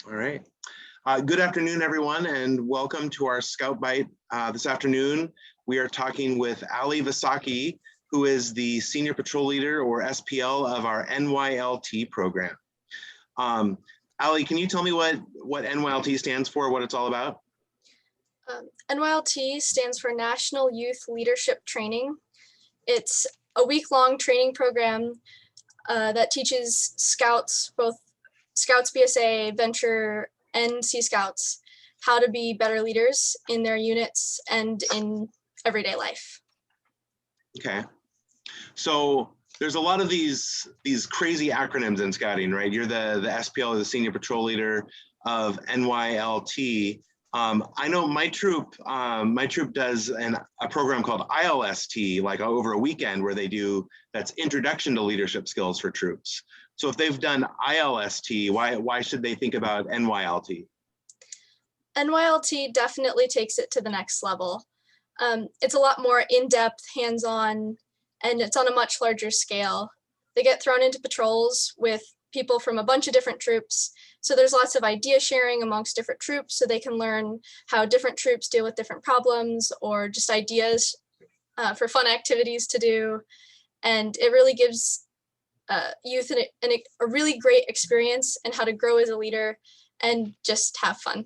All right. Good afternoon, everyone, and welcome to our Scout Bite. This afternoon, we are talking with Allie Visaki, who is the Senior Patrol Leader, or SPL, of our NYLT program. Allie, can you tell me what NYLT stands for, what it's all about? NYLT stands for National Youth Leadership Training. It's a week-long training program that teaches scouts, both Scouts BSA, Venture, and Sea Scouts, how to be better leaders in their units and in everyday life. Okay. So there's a lot of these crazy acronyms in scouting, right? You're the SPL, the Senior Patrol Leader of NYLT. I know my troop does a program called ILST, like over a weekend, where they do, that's Introduction to Leadership Skills for troops. So if they've done ILST, why should they think about NYLT? NYLT definitely takes it to the next level. It's a lot more in-depth, hands-on, and it's on a much larger scale. They get thrown into patrols with people from a bunch of different troops. So there's lots of idea sharing amongst different troops, so they can learn how different troops deal with different problems, or just ideas for fun activities to do. And it really gives youth a really great experience in how to grow as a leader and just have fun.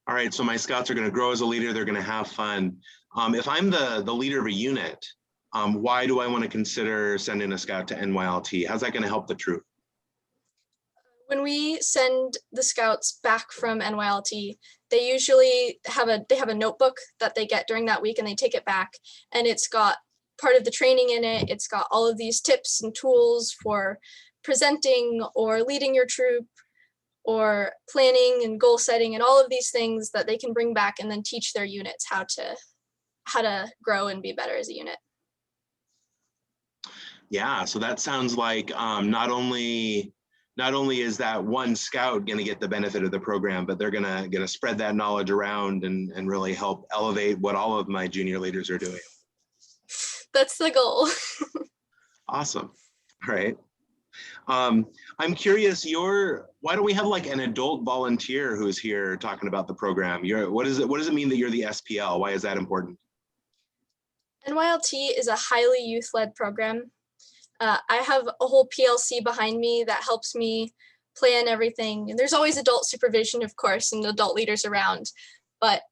All right, so my scouts are going to grow as a leader. They're going to have fun. If I'm the leader of a unit, why do I want to consider sending a scout to NYLT? How's that going to help the troop? When we send the scouts back from NYLT, they usually have a notebook that they get during that week, and they take it back, and it's got part of the training in it. It's got all of these tips and tools for presenting or leading your troop, or planning and goal setting, and all of these things that they can bring back and then teach their units how to grow and be better as a unit. Yeah, so that sounds like not only is that one scout going to get the benefit of the program, but they're going to spread that knowledge around and really help elevate what all of my junior leaders are doing. That's the goal. Awesome. All right. I'm curious, why don't we have like an adult volunteer who's here talking about the program? What does it mean that you're the SPL? Why is that important? NYLT is a highly youth-led program. I have a whole PLC behind me that helps me plan everything. And there's always adult supervision, of course, and adult leaders around, but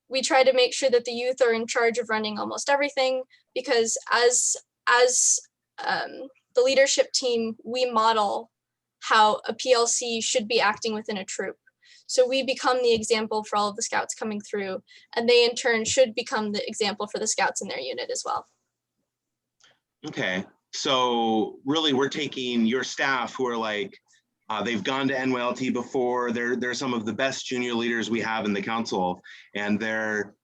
we try to make sure that the youth are in charge of running almost everything, because as the leadership team, we model how a PLC should be acting within a troop. So we become the example for all of the scouts coming through, and they in turn should become the example for the scouts in their unit as well. Okay, so really we're taking your staff who are like, they've gone to NYLT before, they're some of the best junior leaders we have in the council, and they're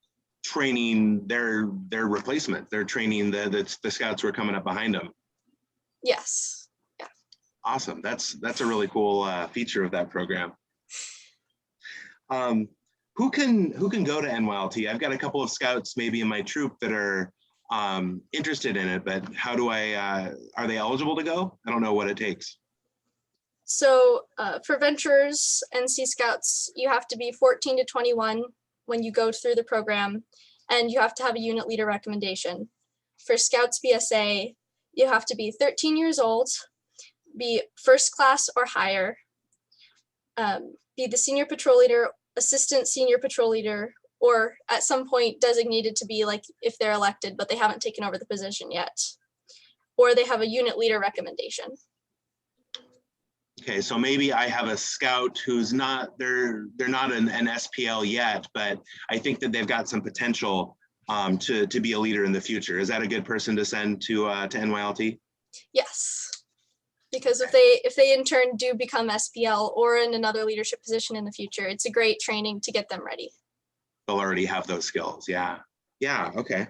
training their replacement. They're training the scouts who are coming up behind them. Yes. Yeah. Awesome. That's a really cool feature of that program. Who can go to NYLT? I've got a couple of scouts maybe in my troop that are interested in it, but how do are they eligible to go? I don't know what it takes. So for Ventures and Sea Scouts, you have to be 14 to 21 when you go through the program, and you have to have a unit leader recommendation. For Scouts BSA, you have to be 13 years old, be first class or higher, be the senior patrol leader, assistant senior patrol leader, or at some point designated to be, like if they're elected, but they haven't taken over the position yet, or they have a unit leader recommendation. Okay, so maybe I have a scout who's not, they're not an SPL yet, but I think that they've got some potential to be a leader in the future. Is that a good person to send to NYLT? Yes, because if they in turn do become SPL or in another leadership position in the future, it's a great training to get them ready. They'll already have those skills. Yeah. Yeah. Okay.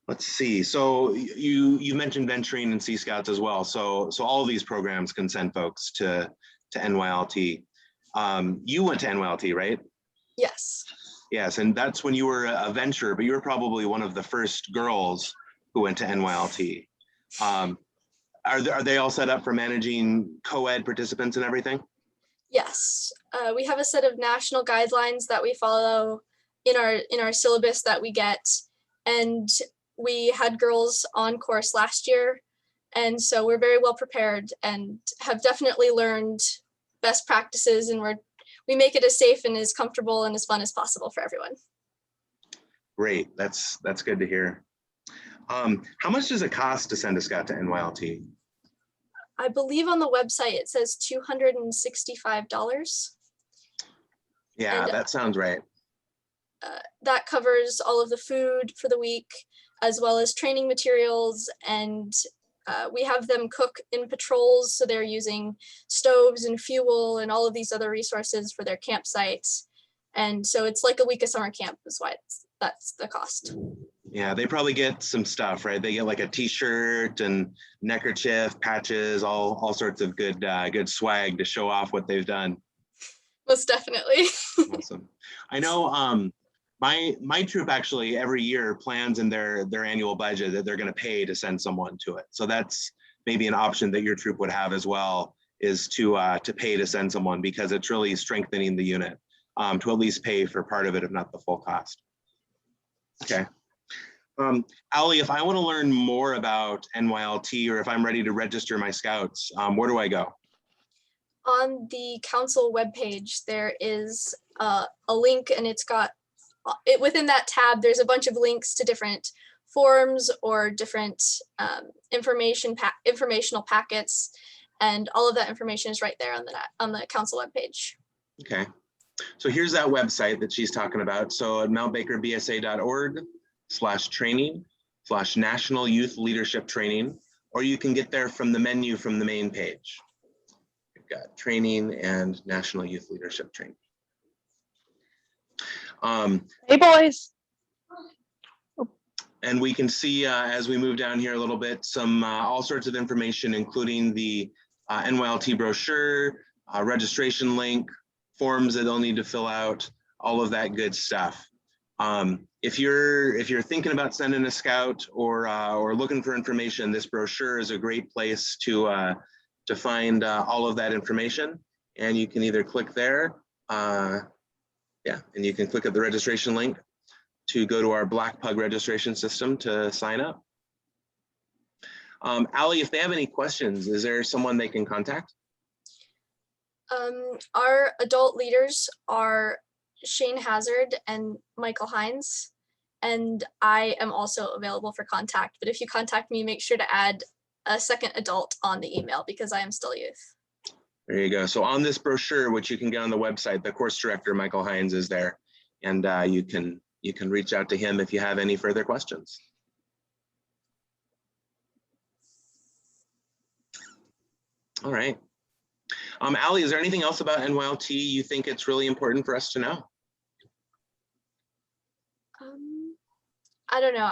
Let's see. So you mentioned venturing and Sea Scouts as well. So all of these programs can send folks to NYLT. You went to NYLT, right? Yes. Yes, and that's when you were a venture, but you were probably one of the first girls who went to NYLT. Are they all set up for managing co-ed participants and everything? Yes, we have a set of national guidelines that we follow in our syllabus that we get, and we had girls on course last year, and so we're very well prepared and have definitely learned best practices, and we make it as safe and as comfortable and as fun as possible for everyone. Great, that's good to hear. How much does it cost to send a scout to NYLT? I believe on the website it says $265. Yeah, And, that sounds right. that covers all of the food for the week, as well as training materials, and we have them cook in patrols, so they're using stoves and fuel and all of these other resources for their campsites. And so it's like a week of summer camp is why that's the cost. Yeah, they probably get some stuff, right? They get like a t-shirt and neckerchief, patches, all sorts of good swag to show off what they've done. Most definitely. Awesome. I know my troop actually every year plans in their annual budget that they're going to pay to send someone to it. So that's maybe an option that your troop would have as well, is to pay to send someone, because it's really strengthening the unit to at least pay for part of it, if not the full cost. Okay. Allie, if I want to learn more about NYLT, or if I'm ready to register my scouts, where do I go? On the council webpage, there is a link, and it's got within that tab, there's a bunch of links to different forums or different informational packets, and all of that information is right there on the council webpage. Okay, so here's that website that she's talking about. So at mountbakerbsa.org/training/National Youth Leadership Training, or you can get there from the menu from the main page. We've got training and National Youth Leadership Training. Hey boys. And we can see as we move down here a little bit, some all sorts of information, including the NYLT brochure, registration link, forms that they'll need to fill out, all of that good stuff. If you're thinking about sending a scout or looking for information, this brochure is a great place to find all of that information. And you can either click there, and you can click at the registration link to go to our Black Pug registration system to sign up. Allie, if they have any questions, is there someone they can contact? Our adult leaders are Shane Hazard and Michael Hines, and I am also available for contact. But if you contact me, make sure to add a second adult on the email, because I am still youth. There you go. So on this brochure, which you can get on the website, the course director, Michael Hines, is there, and you can reach out to him if you have any further questions. All right. Allie, is there anything else about NYLT you think it's really important for us to know? I don't know.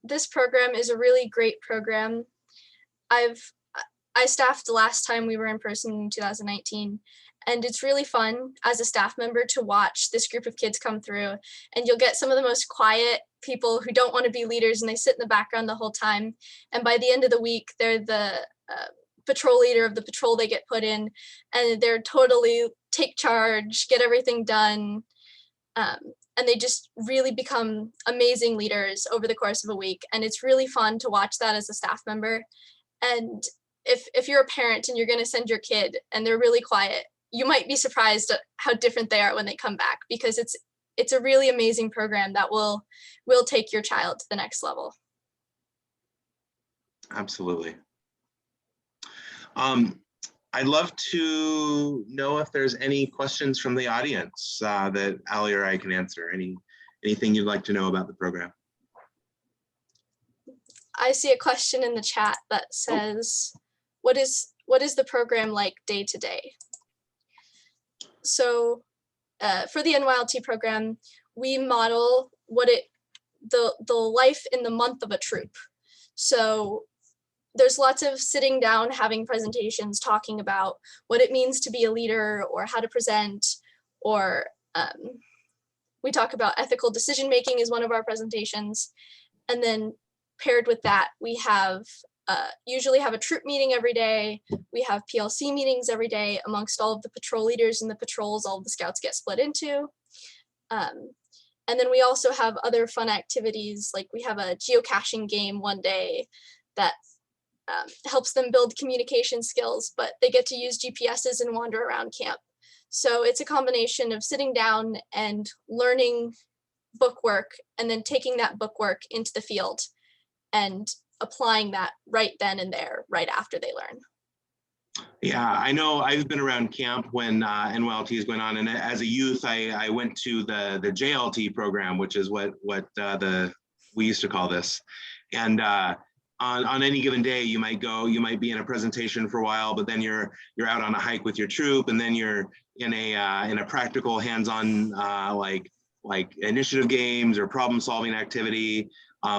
This program is a really great program. I staffed the last time we were in person in 2019, and it's really fun as a staff member to watch this group of kids come through, and you'll get some of the most quiet people who don't want to be leaders, and they sit in the background the whole time. And by the end of the week, they're the patrol leader of the patrol they get put in, and they're totally take charge, get everything done. And they just really become amazing leaders over the course of a week. And it's really fun to watch that as a staff member. And if you're a parent and you're going to send your kid and they're really quiet, you might be surprised at how different they are when they come back, because it's a really amazing program that will take your child to the next level. Absolutely. I'd love to know if there's any questions from the audience that Allie or I can answer. Anything you'd like to know about the program? I see a question in the chat that says, what is the program like day to day? So for the NYLT program, we model the life in the month of a troop. So there's lots of sitting down, having presentations, talking about what it means to be a leader or how to present, or we talk about ethical decision making is one of our presentations. And then paired with that, we have usually have a troop meeting every day. We have PLC meetings every day amongst all of the patrol leaders and the patrols all of the scouts get split into. And then we also have other fun activities, like we have a geocaching game one day that helps them build communication skills, but they get to use GPSs and wander around camp. So it's a combination of sitting down and learning bookwork and then taking that bookwork into the field and applying that right then and there, right after they learn. Yeah, I know I've been around camp when NYLT is going on, and as a youth, I went to the JLT program, which is what we used to call this. And on any given day, you might be in a presentation for a while, but then you're out on a hike with your troop, and then you're in a practical, hands-on like initiative games or problem-solving activity.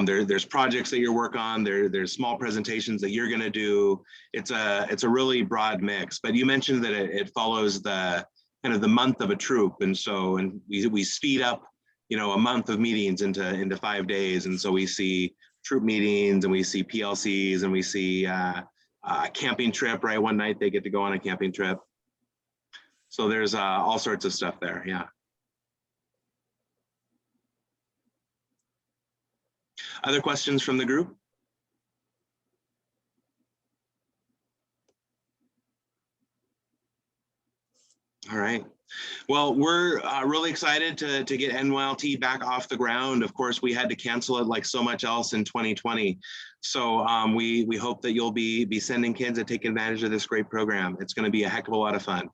There's projects that you work on. There's small presentations that you're going to do. It's a really broad mix. But you mentioned that it follows the kind of the month of a troop, and we speed up, a month of meetings into 5 days, and so we see troop meetings and we see PLCs and we see a camping trip. Right, one night they get to go on a camping trip. So there's all sorts of stuff there. Yeah. Other questions from the group? All right. Well, we're really excited to get NYLT back off the ground. Of course, we had to cancel it like so much else in 2020. So we hope that you'll be sending kids to take advantage of this great program. It's going to be a heck of a lot of fun.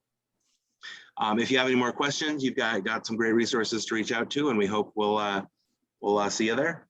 If you have any more questions, you've got some great resources to reach out to, and we hope we'll see you there.